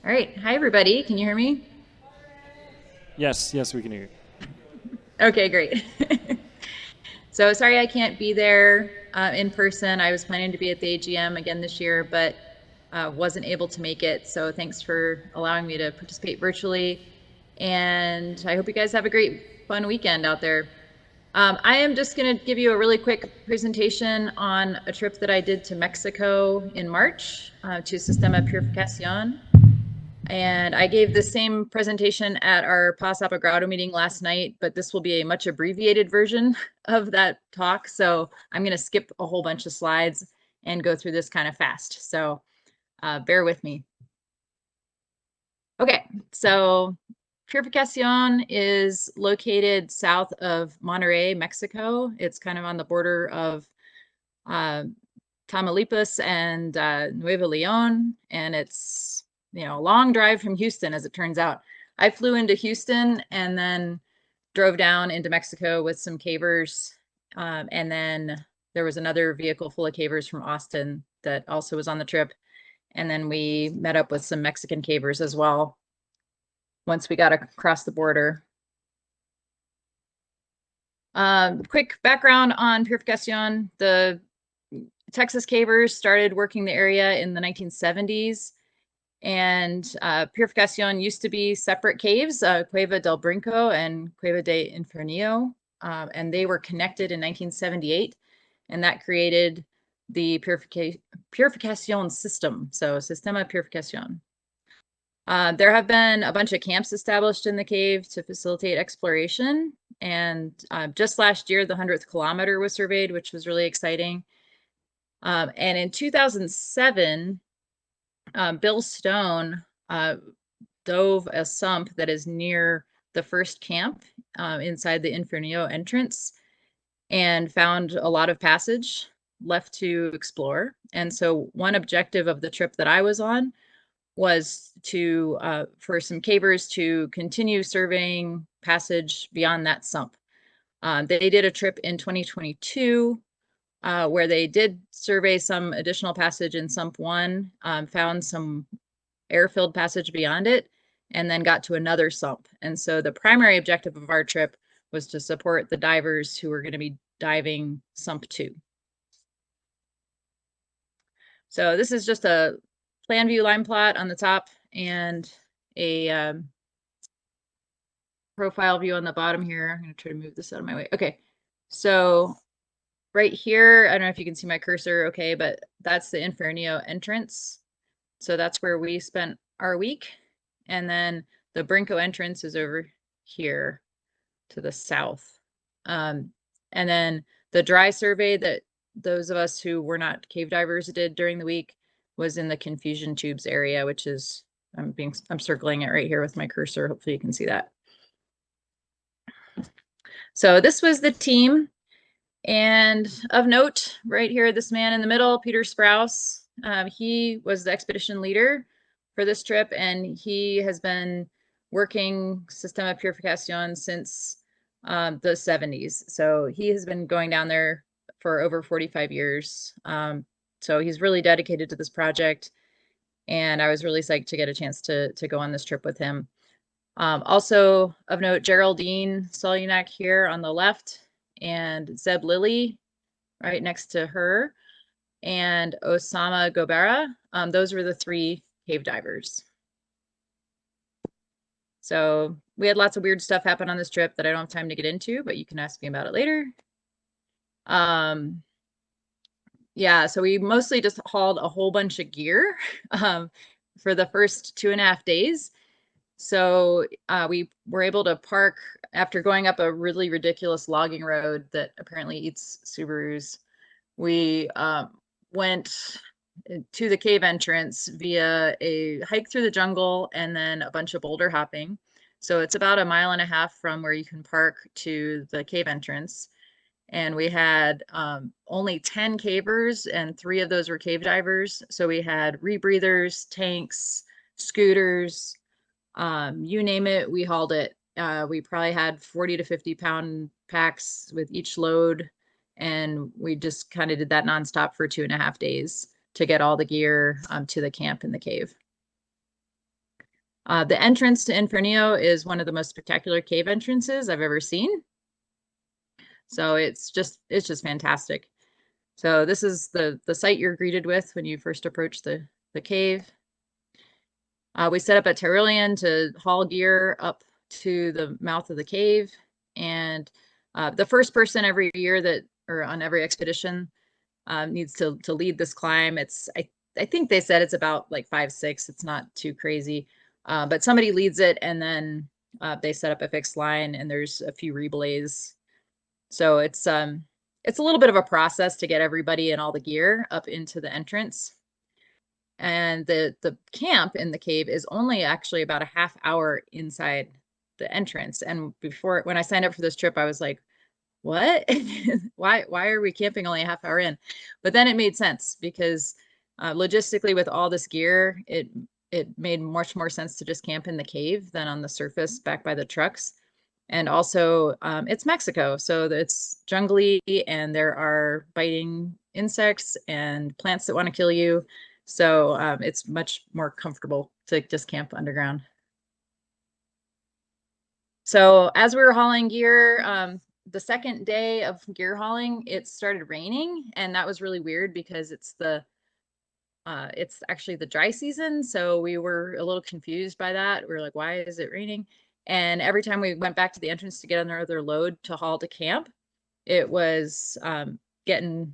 All right. Hi, everybody. Can you hear me? Yes, we can hear you. Okay, great. So sorry I can't be there in person. I was planning to be at the AGM again this year, but wasn't able to make it. So thanks for allowing me to participate virtually. And I hope you guys have a great, fun weekend out there. I am just going to give you a really quick presentation on a trip that I did to Mexico in March to Sistema Purificación. And I gave the same presentation at our Paz Grado meeting last night, but this will be a much abbreviated version of that talk. So I'm going to skip a whole bunch of slides and go through this kind of fast. So bear with me. Okay, so Purificación is located south of Monterrey, Mexico. It's kind of on the border of uh, Tamaulipas and Nuevo Leon, and it's a long drive from Houston, as it turns out. I flew into Houston and then drove down into Mexico with some cavers, and then there was another vehicle full of cavers from Austin that also was on the trip, and then we met up with some Mexican cavers as well once we got across the border. Quick background on Purificación. The Texas cavers started working the area in the 1970s, and Purificación used to be separate caves, Cueva del Brinco and Cueva de Infernillo, and they were connected in 1978, and that created the Purificación system, so Sistema Purificación. There have been a bunch of camps established in the cave to facilitate exploration, and just last year, the 100th kilometer was surveyed, which was really exciting. And in 2007, Bill Stone dove a sump that is near the first camp inside the Infernillo entrance and found a lot of passage left to explore. And so one objective of the trip that I was on was to for some cavers to continue surveying passage beyond that sump. They did a trip in 2022 where they did survey some additional passage in Sump 1, found some air-filled passage beyond it, and then got to another sump. And so the primary objective of our trip was to support the divers who were going to be diving Sump 2. So this is just a plan view line plot on the top and a profile view on the bottom here. I'm going to try to move this out of my way. Okay, so right here, I don't know if you can see my cursor, okay, but that's the Infernillo entrance. So that's where we spent our week. And then the Brinco entrance is over here to the south. And then the dry survey that those of us who were not cave divers did during the week was in the confusion tubes area, which is, I'm circling it right here with my cursor. Hopefully you can see that. So this was the team. And of note, right here, this man in the middle, Peter Sprouse, he was the expedition leader for this trip, and he has been working Sistema Purificación since the 70s. So he has been going down there for over 45 years. So he's really dedicated to this project, and I was really psyched to get a chance to go on this trip with him. Also of note, Geraldine Solunak here on the left, and Zeb Lilly right next to her, and Osama Gobera. Those were the 3 cave divers. So we had lots of weird stuff happen on this trip that I don't have time to get into, but you can ask me about it later. Yeah, so we mostly just hauled a whole bunch of gear for the first 2.5 days. So we were able to park after going up a really ridiculous logging road that apparently eats Subarus. We went to the cave entrance via a hike through the jungle and then a bunch of boulder hopping. So it's about 1.5 miles from where you can park to the cave entrance. And we had only 10 cavers, and 3 of those were cave divers. So we had rebreathers, tanks, scooters, you name it, we hauled it. We probably had 40 to 50 pound packs with each load, and we just kind of did that nonstop for 2.5 days to get all the gear to the camp in the cave. The entrance to Infernio is one of the most spectacular cave entrances I've ever seen. So it's just fantastic. So this is the site you're greeted with when you first approach the cave. We set up a Tyrolean to haul gear up to the mouth of the cave. And the first person every year or on every expedition needs to lead this climb. I think they said it's about like 5-6. It's not too crazy. But somebody leads it, and then they set up a fixed line, and there's a few rebelays. So it's a little bit of a process to get everybody and all the gear up into the entrance. And the camp in the cave is only actually about a half hour inside the entrance. And when I signed up for this trip, I was like, what? Why are we camping only a half hour in? But then it made sense because logistically with all this gear, it made much more sense to just camp in the cave than on the surface back by the trucks. And also it's Mexico, so it's jungly and there are biting insects and plants that want to kill you. So it's much more comfortable to just camp underground. So as we were hauling gear, the second day of gear hauling, it started raining, and that was really weird because it's actually the dry season. So we were a little confused by that. We were like, why is it raining? And every time we went back to the entrance to get another load to haul to camp, it was the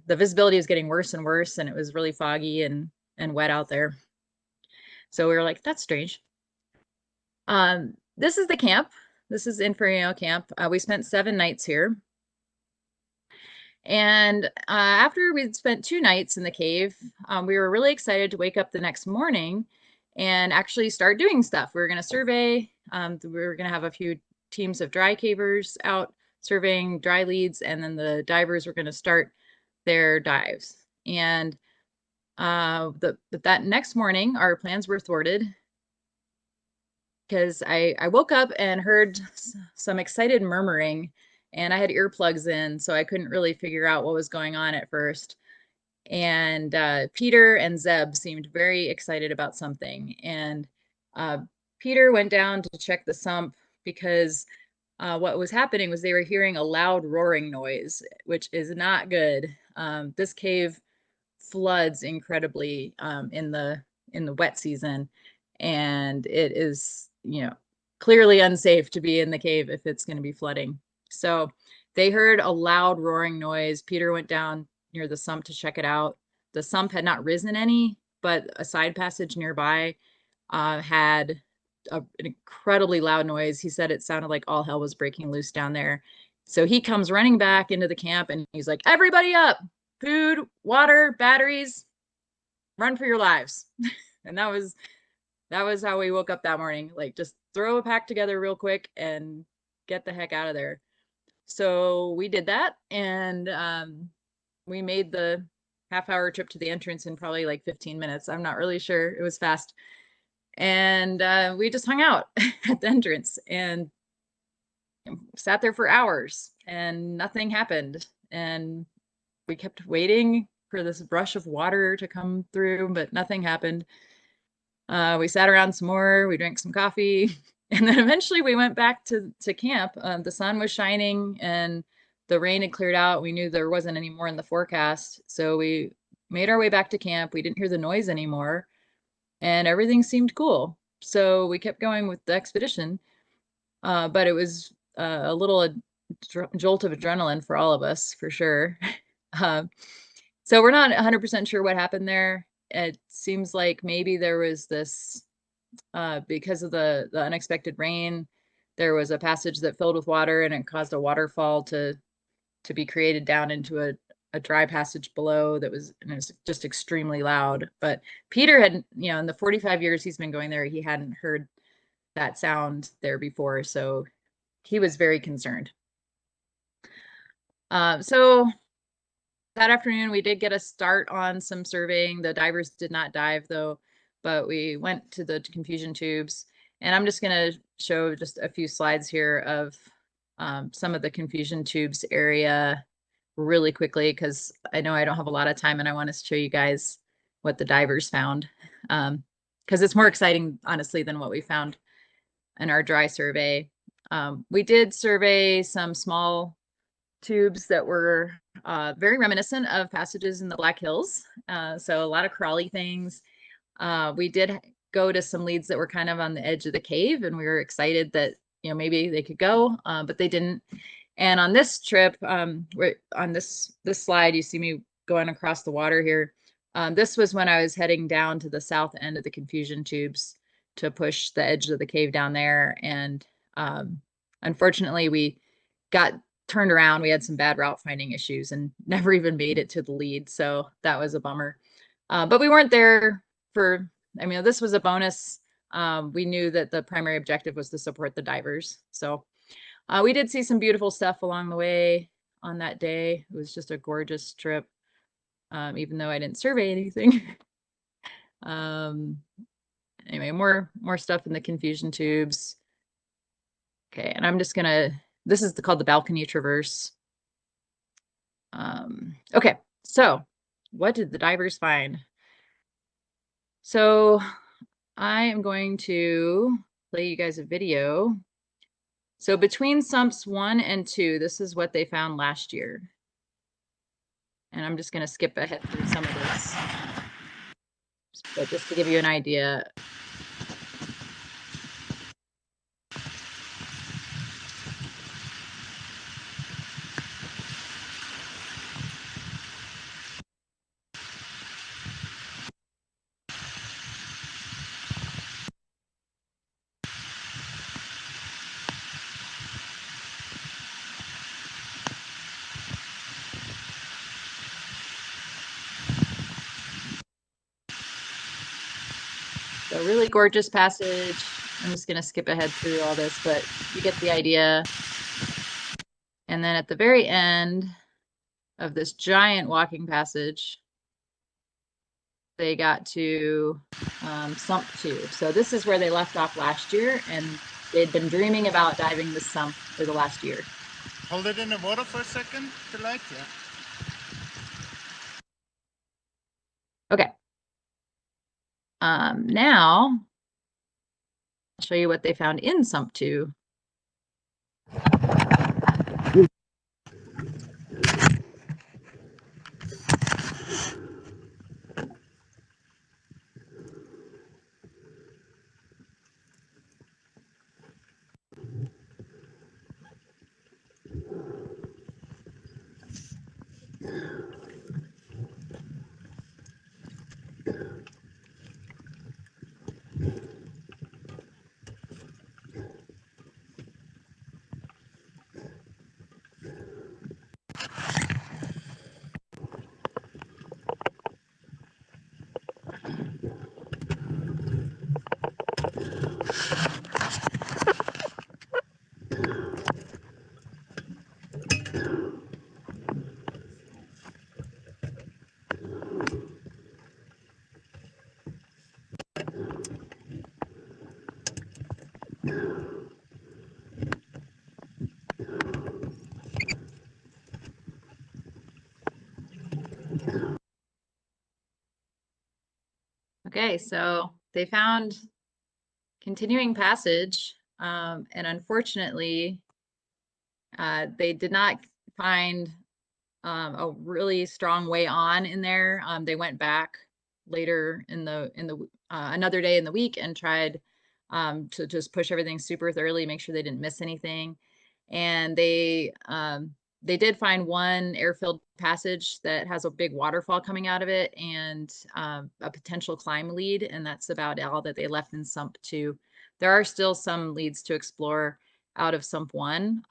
visibility is getting worse and worse, and it was really foggy and wet out there. So we were like, that's strange. This is the camp. This is Infernio camp. We spent 7 nights here. And after we'd spent 2 nights in the cave, we were really excited to wake up the next morning and actually start doing stuff. We were going to survey. We were going to have a few teams of dry cavers out surveying dry leads, and then the divers were going to start their dives. And that next morning, our plans were thwarted because I woke up and heard some excited murmuring, and I had earplugs in, so I couldn't really figure out what was going on at first. And Peter and Zeb seemed very excited about something. And Peter went down to check the sump because what was happening was they were hearing a loud roaring noise, which is not good. This cave floods incredibly in the wet season, and it is, clearly unsafe to be in the cave if it's going to be flooding. So they heard a loud roaring noise. Peter went down near the sump to check it out. The sump had not risen any, but a side passage nearby had an incredibly loud noise. He said it sounded like all hell was breaking loose down there. So he comes running back into the camp and he's like, everybody up, food, water, batteries, run for your lives. And that was how we woke up that morning. Like, just throw a pack together real quick and get the heck out of there. So we did that, and we made the half-hour trip to the entrance in probably like 15 minutes. I'm not really sure. It was fast. And we just hung out at the entrance and sat there for hours, and nothing happened. And we kept waiting for this rush of water to come through, but nothing happened. We sat around some more, we drank some coffee, and then eventually we went back to camp. The sun was shining and the rain had cleared out. We knew there wasn't any more in the forecast. So we made our way back to camp. We didn't hear the noise anymore and everything seemed cool. So we kept going with the expedition. But it was a little jolt of adrenaline for all of us, for sure. So we're not 100% sure what happened there. It seems like maybe there was this, because of the unexpected rain, there was a passage that filled with water and it caused a waterfall to be created down into a dry passage below that was, and it was just extremely loud. But Peter had, in the 45 years he's been going there, he hadn't heard that sound there before. So he was very concerned. So that afternoon, we did get a start on some surveying. The divers did not dive though, but we went to the confusion tubes. And I'm just going to show just a few slides here of some of the confusion tubes area really quickly, because I know I don't have a lot of time and I want to show you guys what the divers found, because it's more exciting, honestly, than what we found our dry survey. We did survey some small tubes that were very reminiscent of passages in the Black Hills. So a lot of crawly things. We did go to some leads that were kind of on the edge of the cave, and we were excited that, maybe they could go, but they didn't. And on this trip, on this slide, you see me going across the water here. This was when I was heading down to the south end of the confusion tubes to push the edge of the cave down there. And unfortunately, we got turned around. We had some bad route finding issues and never even made it to the lead. So that was a bummer. But we weren't there for, this was a bonus. We knew that the primary objective was to support the divers. So we did see some beautiful stuff along the way on that day. It was just a gorgeous trip, even though I didn't survey anything. Anyway, more stuff in the confusion tubes. Okay, and I'm just this is called the balcony traverse. Okay, so what did the divers find? So I am going to play you guys a video. So between sumps 1 and 2, this is what they found last year. And I'm just going to skip ahead through some of this, but just to give you an idea. So really gorgeous passage. I'm just going to skip ahead through all this, but you get the idea. And then at the very end of this giant walking passage, they got to sump 2. So this is where they left off last year, and they'd been dreaming about diving this sump for the last year. Hold it in the water for a second, the light, yeah. Okay. Now I'll show you what they found in sump 2. Okay, so they found continuing passage, and unfortunately, they did not find a really strong way on in there. They went back later in the another day in the week and tried to just push everything super thoroughly, make sure they didn't miss anything. And they did find one air-filled passage that has a big waterfall coming out of it and a potential climb lead, and that's about all that they left in sump 2. There are still some leads to explore out of sump 1,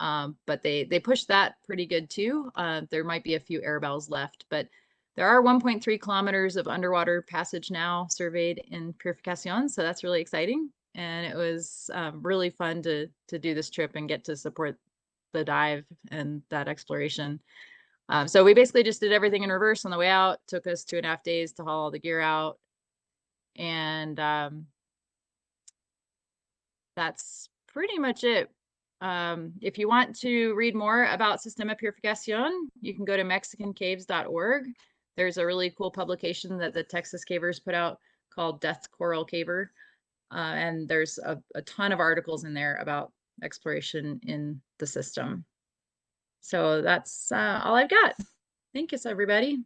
but they pushed that pretty good too. There might be a few air bells left, but there are 1.3 kilometers of underwater passage now surveyed in Purificación, so that's really exciting. And it was really fun to do this trip and get to support the dive and that exploration. So we basically just did everything in reverse on the way out. Took us 2.5 days to haul all the gear out. And that's pretty much it. If you want to read more about Sistema Purificación, you can go to mexicancaves.org. There's a really cool publication that the Texas Cavers put out called Death Coral Caver. And there's a ton of articles in there about exploration in the system. So that's all I've got. Thank you, everybody.